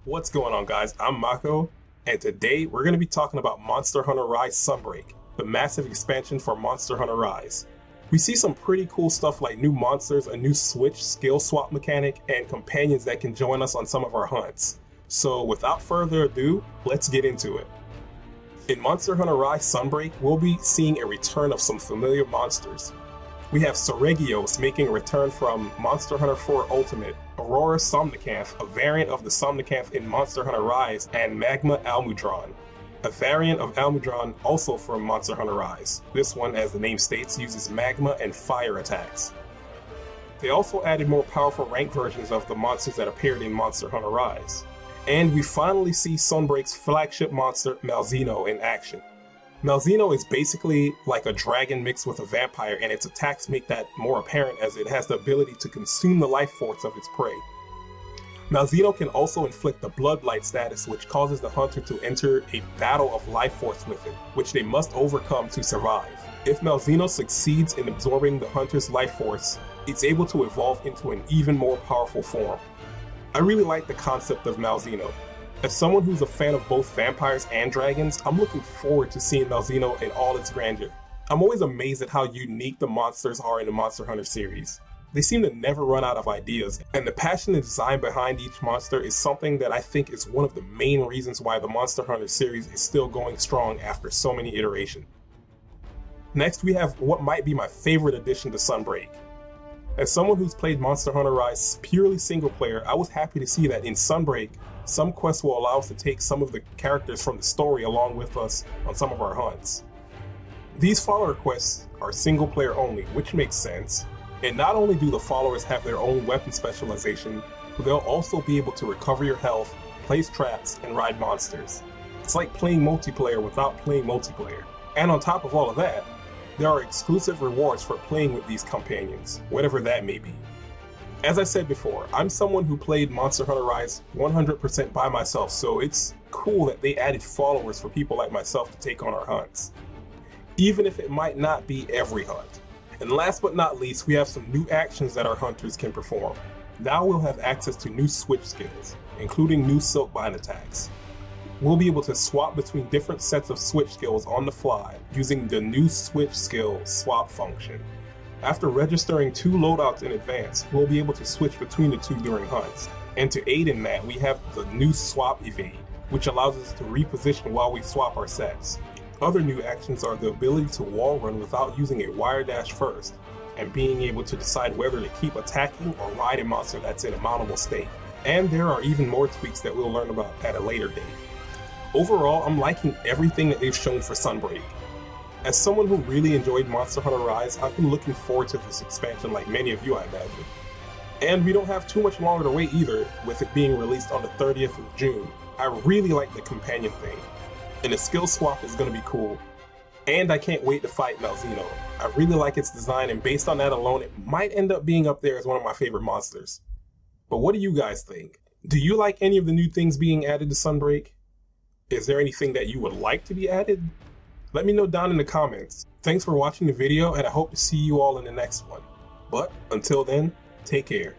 What's going on, guys? I'm Mako, and today we're going to be talking about Monster Hunter Rise Sunbreak, the massive expansion for Monster Hunter Rise. We see some pretty cool stuff like new monsters, a new switch skill swap mechanic, and companions that can join us on some of our hunts. So without further ado, let's get into it. In Monster Hunter Rise Sunbreak, we'll be seeing a return of some familiar monsters. We have Seregios making a return from Monster Hunter 4 Ultimate, Aurora Somnicanth, a variant of the Somnicanth in Monster Hunter Rise, and Magma Almudron, a variant of Almudron also from Monster Hunter Rise. This one, as the name states, uses magma and fire attacks. They also added more powerful rank versions of the monsters that appeared in Monster Hunter Rise. And we finally see Sunbreak's flagship monster, Malzeno, in action. Malzeno is basically like a dragon mixed with a vampire, and its attacks make that more apparent as it has the ability to consume the life force of its prey. Malzeno can also inflict the Blood Blight status, which causes the hunter to enter a battle of life force with it, which they must overcome to survive. If Malzeno succeeds in absorbing the hunter's life force, it's able to evolve into an even more powerful form. I really like the concept of Malzeno. As someone who's a fan of both vampires and dragons, I'm looking forward to seeing Malzeno in all its grandeur. I'm always amazed at how unique the monsters are in the Monster Hunter series. They seem to never run out of ideas, and the passion and design behind each monster is something that I think is one of the main reasons why the Monster Hunter series is still going strong after so many iterations. Next, we have what might be my favorite addition to Sunbreak. As someone who's played Monster Hunter Rise purely single player, I was happy to see that in Sunbreak, some quests will allow us to take some of the characters from the story along with us on some of our hunts. These follower quests are single player only, which makes sense, and not only do the followers have their own weapon specialization, but they'll also be able to recover your health, place traps, and ride monsters. It's like playing multiplayer without playing multiplayer. And on top of all of that, there are exclusive rewards for playing with these companions, whatever that may be. As I said before, I'm someone who played Monster Hunter Rise 100% by myself, so it's cool that they added followers for people like myself to take on our hunts, even if it might not be every hunt. And last but not least, we have some new actions that our hunters can perform. Now we'll have access to new switch skills, including new Silkbind attacks. We'll be able to swap between different sets of switch skills on the fly using the new switch skill swap function. After registering 2 loadouts in advance, we'll be able to switch between the 2 during hunts. And to aid in that, we have the new swap evade, which allows us to reposition while we swap our sets. Other new actions are the ability to wall run without using a wire dash first, and being able to decide whether to keep attacking or ride a monster that's in a mountable state. And there are even more tweaks that we'll learn about at a later date. Overall, I'm liking everything that they've shown for Sunbreak. As someone who really enjoyed Monster Hunter Rise, I've been looking forward to this expansion like many of you, I imagine. And we don't have too much longer to wait either, with it being released on the 30th of June. I really like the companion thing, and the skill swap is going to be cool. And I can't wait to fight Malzeno. I really like its design, and based on that alone, it might end up being up there as one of my favorite monsters. But what do you guys think? Do you like any of the new things being added to Sunbreak? Is there anything that you would like to be added? Let me know down in the comments. Thanks for watching the video, and I hope to see you all in the next one. But until then, take care.